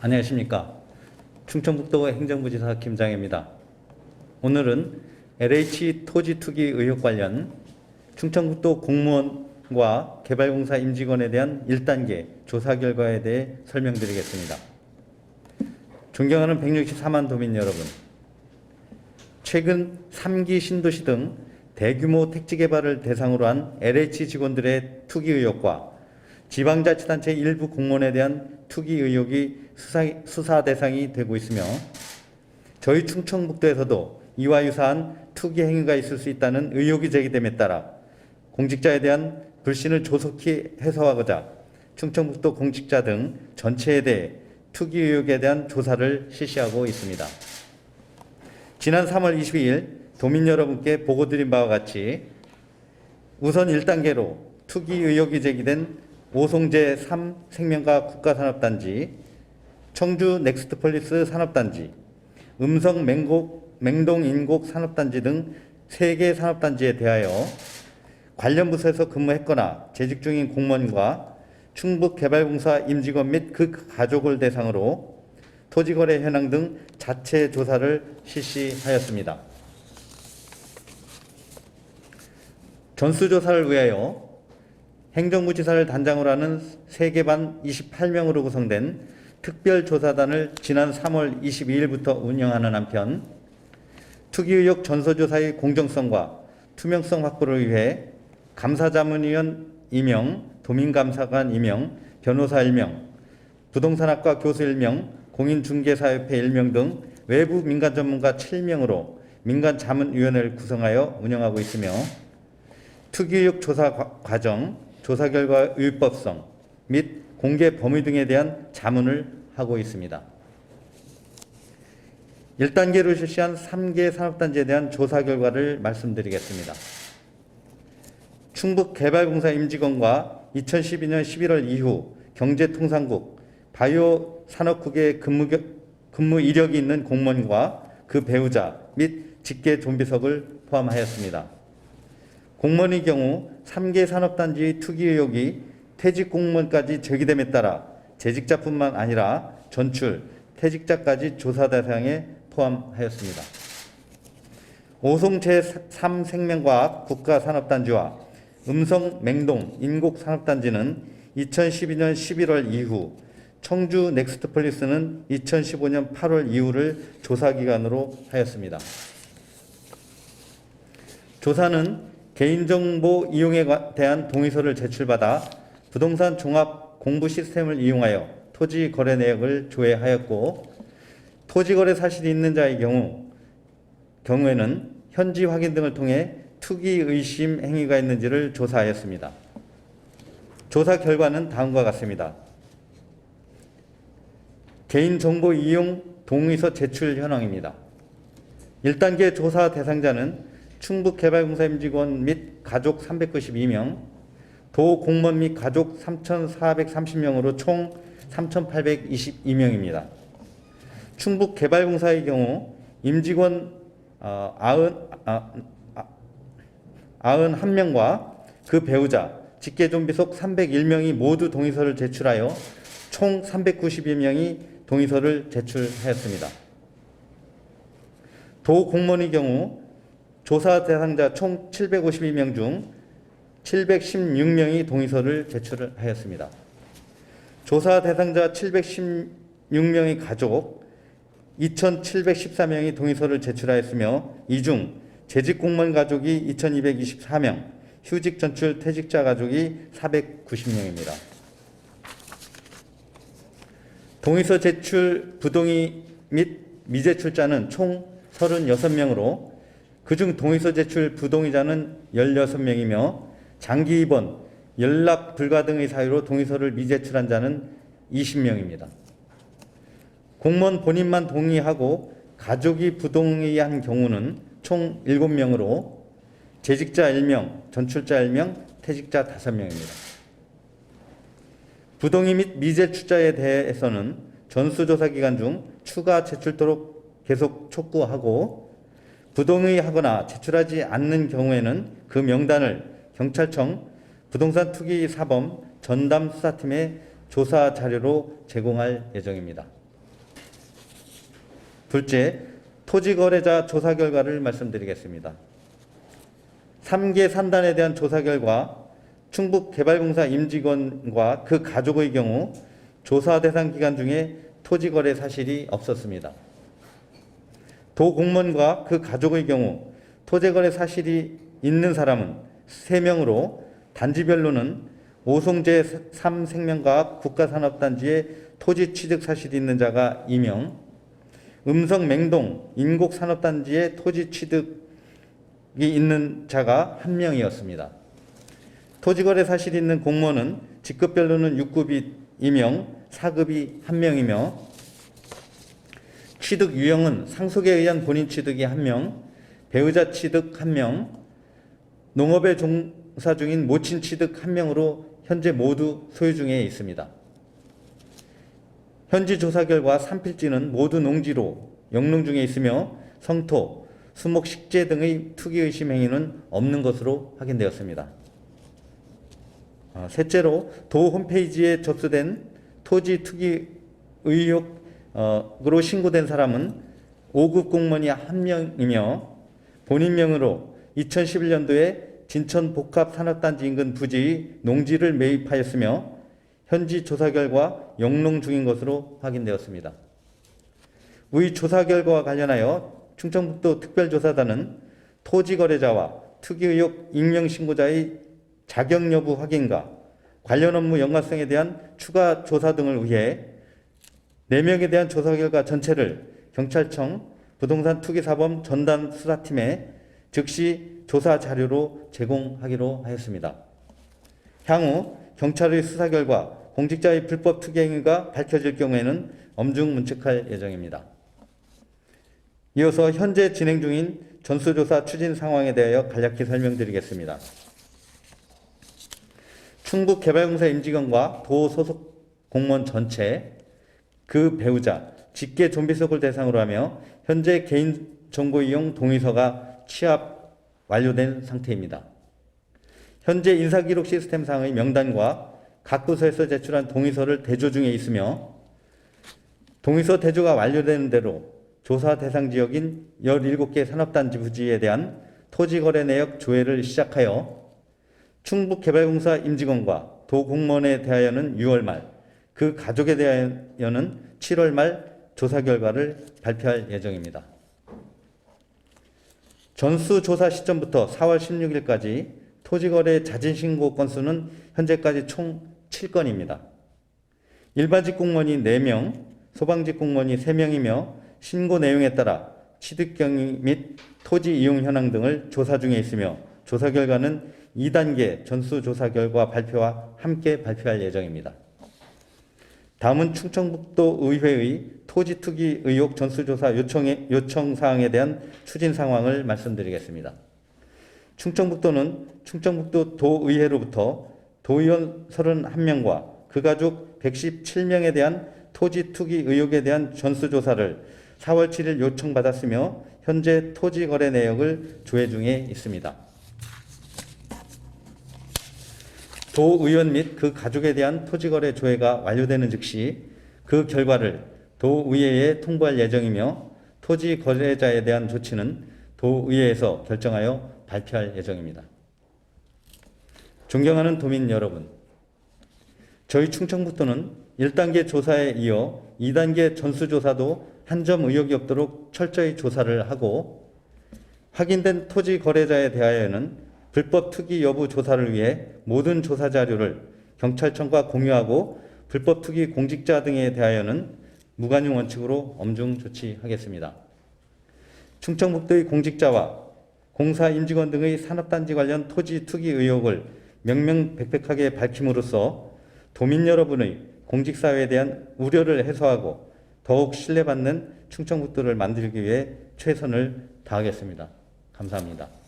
안녕하십니까. 충청북도 행정부지사 김장혜입니다. 오늘은 LH 토지 투기 의혹 관련 충청북도 공무원과 개발공사 임직원에 대한 1단계 조사 결과에 대해 설명드리겠습니다. 존경하는 164만 도민 여러분, 최근 3기 신도시 등 대규모 택지 개발을 대상으로 한 LH 직원들의 투기 의혹과 지방자치단체 일부 공무원에 대한 투기 의혹이 수사 대상이 되고 있으며, 저희 충청북도에서도 이와 유사한 투기 행위가 있을 수 있다는 의혹이 제기됨에 따라 공직자에 대한 불신을 조속히 해소하고자 충청북도 공직자 등 전체에 대해 투기 의혹에 대한 조사를 실시하고 있습니다. 지난 3월 22일 도민 여러분께 보고드린 바와 같이 우선 1단계로 투기 의혹이 제기된 오송제 3생명과 국가산업단지, 청주 넥스트폴리스 산업단지, 음성 맹동 인곡 산업단지 등 3개 산업단지에 대하여 관련 부서에서 근무했거나 재직 중인 공무원과 충북개발공사 임직원 및 그 가족을 대상으로 토지거래 현황 등 자체 조사를 실시하였습니다. 전수조사를 위하여 행정부지사를 단장으로 하는 세계반 28명으로 구성된 특별조사단을 지난 3월 22일부터 운영하는 한편, 투기 의혹 전수조사의 공정성과 투명성 확보를 위해 감사자문위원 2명, 도민감사관 2명, 변호사 1명, 부동산학과 교수 1명, 공인중개사협회 1명 등 외부 민간 전문가 7명으로 민간자문위원회를 구성하여 운영하고 있으며, 투기 의혹 조사 과정, 조사 결과 율법성 및 공개 범위 등에 대한 자문을 하고 있습니다. 1단계로 실시한 3개 산업단지에 대한 조사 결과를 말씀드리겠습니다. 충북개발공사 임직원과 2012년 11월 이후 경제통상국 바이오 산업국에 근무 이력이 있는 공무원과 그 배우자 및 직계 좀비석을 포함하였습니다. 공무원의 경우 3개 산업단지의 투기 의혹이 퇴직 공무원까지 제기됨에 따라 재직자뿐만 아니라 전출, 퇴직자까지 조사 대상에 포함하였습니다. 오송 제3생명과학 국가산업단지와 음성 맹동 인곡산업단지는 2012년 11월 이후, 청주 넥스트폴리스는 2015년 8월 이후를 조사기간으로 하였습니다. 조사는 개인정보 이용에 대한 동의서를 제출받아 부동산 종합 공부 시스템을 이용하여 토지 거래 내역을 조회하였고, 토지 거래 사실이 있는 자의 경우에는 현지 확인 등을 통해 투기 의심 행위가 있는지를 조사하였습니다. 조사 결과는 다음과 같습니다. 개인정보 이용 동의서 제출 현황입니다. 1단계 조사 대상자는 충북개발공사 임직원 및 가족 392명, 도 공무원 및 가족 3,430명으로 총 3,822명입니다. 충북개발공사의 경우 임직원 91명과 그 배우자, 직계좀비속 301명이 모두 동의서를 제출하여 총 392명이 동의서를 제출하였습니다. 도 공무원의 경우 조사 대상자 총 752명 중 716명이 동의서를 제출하였습니다. 조사 대상자 716명의 가족 2,714명이 동의서를 제출하였으며, 이 중 재직 공무원 가족이 2,224명, 휴직 전출 퇴직자 가족이 490명입니다. 동의서 제출 부동의 및 미제출자는 총 36명으로 그중 동의서 제출 부동의자는 16명이며 장기 입원, 연락 불가 등의 사유로 동의서를 미제출한 자는 20명입니다. 공무원 본인만 동의하고 가족이 부동의한 경우는 총 7명으로 재직자 1명, 전출자 1명, 퇴직자 5명입니다. 부동의 및 미제출자에 대해서는 전수조사 기간 중 추가 제출토록 계속 촉구하고, 부동의하거나 제출하지 않는 경우에는 그 명단을 경찰청 부동산 투기 사범 전담 수사팀에 조사 자료로 제공할 예정입니다. 둘째, 토지거래자 조사 결과를 말씀드리겠습니다. 3개 산단에 대한 조사 결과 충북개발공사 임직원과 그 가족의 경우 조사 대상 기간 중에 토지거래 사실이 없었습니다. 도공무원과 그 가족의 경우 토지거래 사실이 있는 사람은 3명으로 단지별로는 오송제 3생명과학 국가산업단지에 토지 취득 사실이 있는 자가 2명, 음성 맹동 인곡산업단지에 토지 취득이 있는 자가 1명이었습니다. 토지거래 사실이 있는 공무원은 직급별로는 6급이 2명, 4급이 1명이며 취득 유형은 상속에 의한 본인 취득이 1명, 배우자 취득 1명, 농업에 종사 중인 모친 취득 1명으로 현재 모두 소유 중에 있습니다. 현지 조사 결과 산필지는 모두 농지로 영농 중에 있으며 성토, 수목, 식재 등의 투기 의심 행위는 없는 것으로 확인되었습니다. 셋째로 도 홈페이지에 접수된 토지 투기 의혹으로 신고된 사람은 5급 공무원이 1명이며 본인 명으로 2011년도에 진천 복합산업단지 인근 부지의 농지를 매입하였으며 현지 조사 결과 영농 중인 것으로 확인되었습니다. 의 조사 결과와 관련하여 충청북도 특별조사단은 토지거래자와 투기 의혹 익명신고자의 자격 여부 확인과 관련 업무 연관성에 대한 추가 조사 등을 위해 4명에 대한 조사 결과 전체를 경찰청 부동산 투기사범 전담 수사팀에 즉시 조사 자료로 제공하기로 하였습니다. 향후 경찰의 수사 결과 공직자의 불법 투기 행위가 밝혀질 경우에는 엄중 문책할 예정입니다. 이어서 현재 진행 중인 전수조사 추진 상황에 대하여 간략히 설명드리겠습니다. 충북개발공사 임직원과 도 소속 공무원 전체, 그 배우자, 직계 좀비속을 대상으로 하며 현재 개인정보 이용 동의서가 취합 완료된 상태입니다. 현재 인사기록 시스템상의 명단과 각 부서에서 제출한 동의서를 대조 중에 있으며 동의서 대조가 완료되는 대로 조사 대상 지역인 17개 산업단지 부지에 대한 토지거래 내역 조회를 시작하여 충북개발공사 임직원과 도공무원에 대하여는 6월 말, 그 가족에 대하여는 7월 말 조사 결과를 발표할 예정입니다. 전수조사 시점부터 4월 16일까지 토지거래 자진신고 건수는 현재까지 총 7건입니다. 일반직 공무원이 4명, 소방직 공무원이 3명이며 신고 내용에 따라 취득 경위 및 토지 이용 현황 등을 조사 중에 있으며 조사 결과는 2단계 전수조사 결과 발표와 함께 발표할 예정입니다. 다음은 충청북도 의회의 토지 투기 의혹 전수조사 요청 사항에 대한 추진 상황을 말씀드리겠습니다. 충청북도는 충청북도 도의회로부터 도의원 31명과 그 가족 117명에 대한 토지 투기 의혹에 대한 전수조사를 4월 7일 요청받았으며 현재 토지 거래 내역을 조회 중에 있습니다. 도의원 및 그 가족에 대한 토지 거래 조회가 완료되는 즉시 그 결과를 도의회에 통보할 예정이며 토지 거래자에 대한 조치는 도의회에서 결정하여 발표할 예정입니다. 존경하는 도민 여러분, 저희 충청북도는 1단계 조사에 이어 2단계 전수조사도 한 점 의혹이 없도록 철저히 조사를 하고 확인된 토지 거래자에 대하여는 불법 투기 여부 조사를 위해 모든 조사 자료를 경찰청과 공유하고 불법 투기 공직자 등에 대하여는 무관용 원칙으로 엄중 조치하겠습니다. 충청북도의 공직자와 공사 임직원 등의 산업단지 관련 토지 투기 의혹을 명명백백하게 밝힘으로써 도민 여러분의 공직사회에 대한 우려를 해소하고 더욱 신뢰받는 충청북도를 만들기 위해 최선을 다하겠습니다. 감사합니다.